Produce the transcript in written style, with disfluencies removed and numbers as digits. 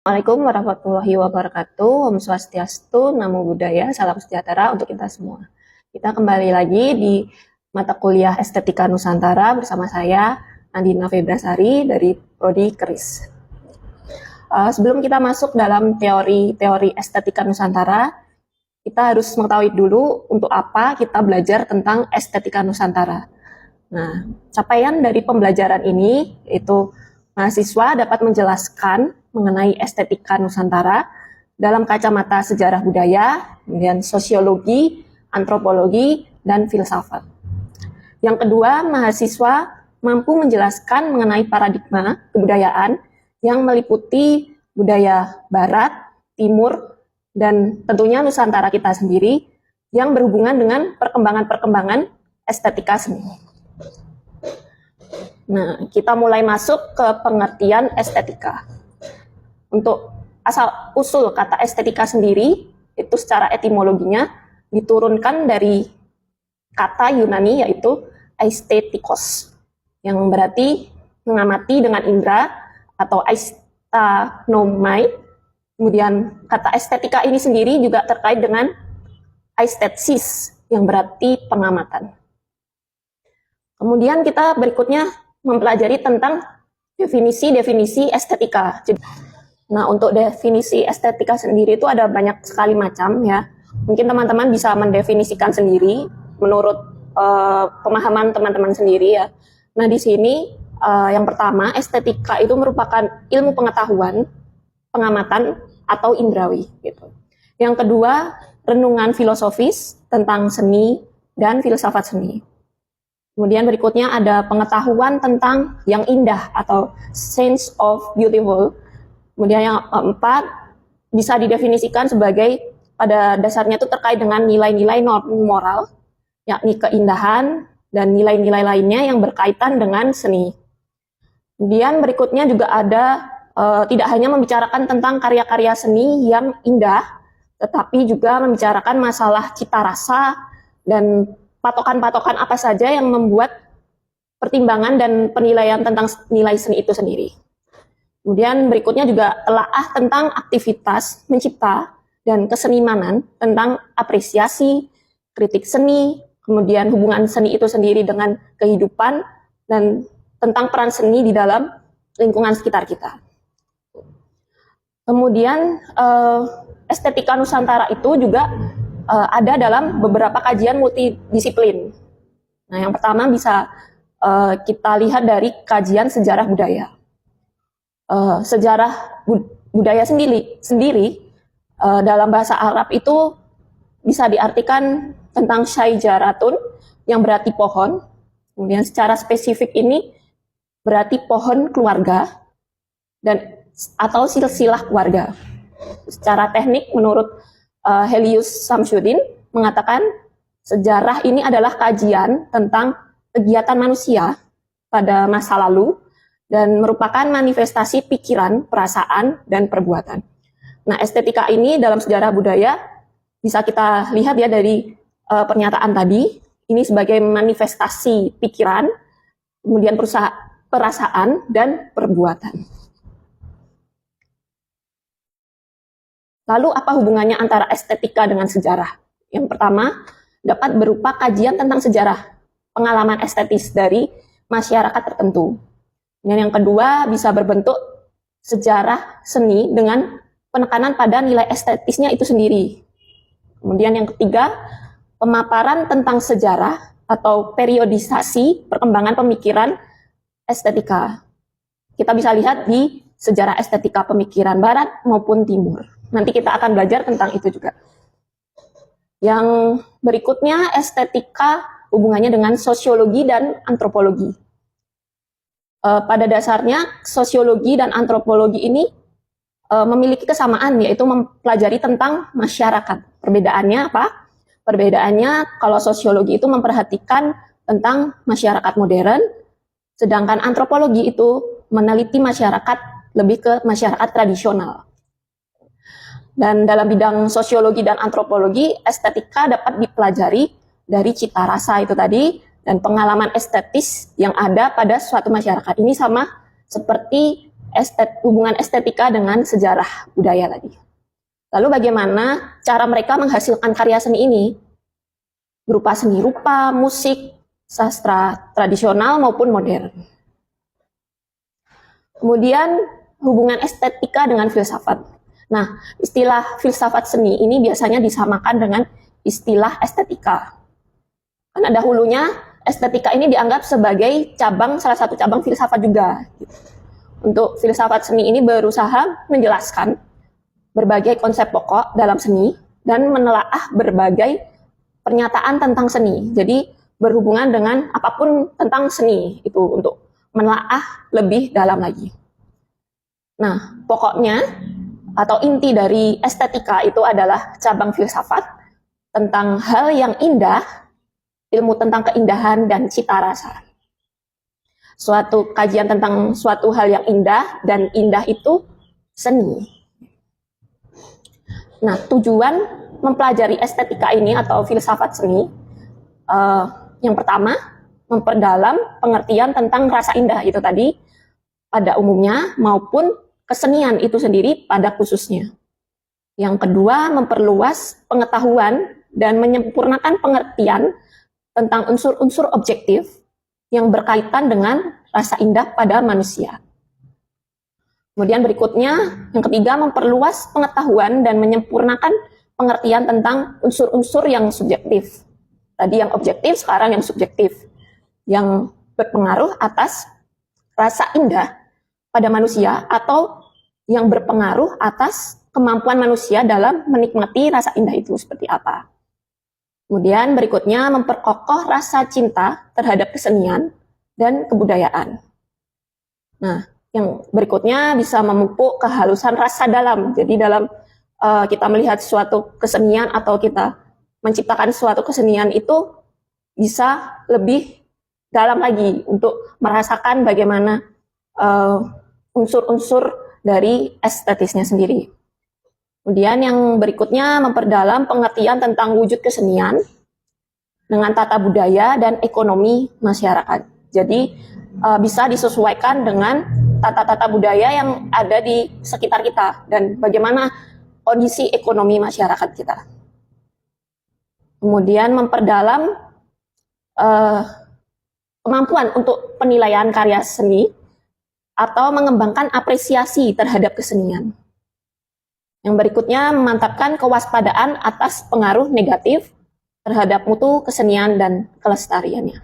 Assalamualaikum warahmatullahi wabarakatuh. Om Swastiastu, Namo Buddhaya, salam sejahtera untuk kita semua. Kita kembali lagi di mata kuliah Estetika Nusantara bersama saya, Andina Febrasari dari Prodi Keris. Sebelum kita masuk dalam teori Estetika Nusantara, kita harus mengetahui dulu untuk apa kita belajar tentang Estetika Nusantara. Nah, capaian dari pembelajaran ini yaitu mahasiswa dapat menjelaskan mengenai estetika Nusantara dalam kacamata sejarah budaya, kemudian sosiologi, antropologi, dan filsafat. Yang kedua, mahasiswa mampu menjelaskan mengenai paradigma kebudayaan yang meliputi budaya Barat, Timur, dan tentunya Nusantara kita sendiri yang berhubungan dengan perkembangan-perkembangan estetika seni. Nah, kita mulai masuk ke pengertian estetika. Untuk asal-usul kata estetika sendiri, itu secara etimologinya diturunkan dari kata Yunani yaitu aesthetikos, yang berarti mengamati dengan indera atau aisthenomai. Kemudian kata estetika ini sendiri juga terkait dengan aesthesis, yang berarti pengamatan. Kemudian kita berikutnya mempelajari tentang definisi-definisi estetika. Nah, untuk definisi estetika sendiri itu ada banyak sekali macam ya. Mungkin teman-teman bisa mendefinisikan sendiri menurut pemahaman teman-teman sendiri ya. Nah, di sini yang pertama, estetika itu merupakan ilmu pengetahuan, pengamatan atau indrawi gitu. Yang kedua, renungan filosofis tentang seni dan filsafat seni. Kemudian berikutnya ada pengetahuan tentang yang indah atau sense of beautiful. Kemudian yang keempat bisa didefinisikan sebagai pada dasarnya itu terkait dengan nilai-nilai moral, yakni keindahan dan nilai-nilai lainnya yang berkaitan dengan seni. Kemudian berikutnya juga ada tidak hanya membicarakan tentang karya-karya seni yang indah, tetapi juga membicarakan masalah cita rasa dan patokan-patokan apa saja yang membuat pertimbangan dan penilaian tentang nilai seni itu sendiri. Kemudian berikutnya juga telaah tentang aktivitas mencipta dan kesenimanan, tentang apresiasi, kritik seni, kemudian hubungan seni itu sendiri dengan kehidupan, dan tentang peran seni di dalam lingkungan sekitar kita. Kemudian estetika Nusantara itu juga ada dalam beberapa kajian multidisiplin. Nah, yang pertama bisa kita lihat dari kajian sejarah budaya. Sejarah budaya sendiri dalam bahasa Arab itu bisa diartikan tentang syaijaratun, yang berarti pohon. Kemudian secara spesifik ini berarti pohon keluarga dan atau silsilah keluarga. Secara teknik menurut Helius Samsudin mengatakan sejarah ini adalah kajian tentang kegiatan manusia pada masa lalu dan merupakan manifestasi pikiran, perasaan, dan perbuatan. Nah, estetika ini dalam sejarah budaya bisa kita lihat ya dari pernyataan tadi, ini sebagai manifestasi pikiran, kemudian perasaan, dan perbuatan. Lalu apa hubungannya antara estetika dengan sejarah? Yang pertama, dapat berupa kajian tentang sejarah, pengalaman estetis dari masyarakat tertentu. Dan yang kedua, bisa berbentuk sejarah seni dengan penekanan pada nilai estetisnya itu sendiri. Kemudian yang ketiga, pemaparan tentang sejarah atau periodisasi perkembangan pemikiran estetika. Kita bisa lihat di sejarah estetika pemikiran Barat maupun Timur. Nanti kita akan belajar tentang itu juga. Yang berikutnya, estetika hubungannya dengan sosiologi dan antropologi. Pada dasarnya sosiologi dan antropologi ini memiliki kesamaan, yaitu mempelajari tentang masyarakat. Perbedaannya apa? Perbedaannya kalau sosiologi itu memperhatikan tentang masyarakat modern, sedangkan antropologi itu meneliti masyarakat lebih ke masyarakat tradisional. Dan dalam bidang sosiologi dan antropologi, estetika dapat dipelajari dari cita rasa itu tadi, dan pengalaman estetis yang ada pada suatu masyarakat. Ini sama seperti hubungan estetika dengan sejarah budaya tadi. Lalu bagaimana cara mereka menghasilkan karya seni ini? Berupa seni rupa, musik, sastra tradisional maupun modern. Kemudian hubungan estetika dengan filsafat. Nah, istilah filsafat seni ini biasanya disamakan dengan istilah estetika. Karena dahulunya estetika ini dianggap sebagai salah satu cabang filsafat juga. Untuk filsafat seni ini berusaha menjelaskan berbagai konsep pokok dalam seni dan menelaah berbagai pernyataan tentang seni. Jadi berhubungan dengan apapun tentang seni itu untuk menelaah lebih dalam lagi. Nah, pokoknya atau inti dari estetika itu adalah cabang filsafat tentang hal yang indah, ilmu tentang keindahan dan cita rasa. Suatu kajian tentang suatu hal yang indah, dan indah itu seni. Nah, tujuan mempelajari estetika ini atau filsafat seni, yang pertama, memperdalam pengertian tentang rasa indah itu tadi pada umumnya maupun kesenian itu sendiri pada khususnya. Yang kedua, memperluas pengetahuan dan menyempurnakan pengertian tentang unsur-unsur objektif yang berkaitan dengan rasa indah pada manusia. Kemudian berikutnya, yang ketiga, memperluas pengetahuan dan menyempurnakan pengertian tentang unsur-unsur yang subjektif. Tadi yang objektif, sekarang yang subjektif. Yang berpengaruh atas rasa indah pada manusia atau yang berpengaruh atas kemampuan manusia dalam menikmati rasa indah itu seperti apa. Kemudian berikutnya, memperkokoh rasa cinta terhadap kesenian dan kebudayaan. Nah, yang berikutnya bisa memupuk kehalusan rasa dalam. Jadi dalam kita melihat suatu kesenian atau kita menciptakan suatu kesenian itu bisa lebih dalam lagi untuk merasakan bagaimana unsur-unsur dari estetisnya sendiri. Kemudian yang berikutnya memperdalam pengertian tentang wujud kesenian dengan tata budaya dan ekonomi masyarakat. Jadi bisa disesuaikan dengan tata-tata budaya yang ada di sekitar kita dan bagaimana kondisi ekonomi masyarakat kita. Kemudian memperdalam kemampuan untuk penilaian karya seni atau mengembangkan apresiasi terhadap kesenian. Yang berikutnya memantapkan kewaspadaan atas pengaruh negatif terhadap mutu kesenian dan kelestariannya.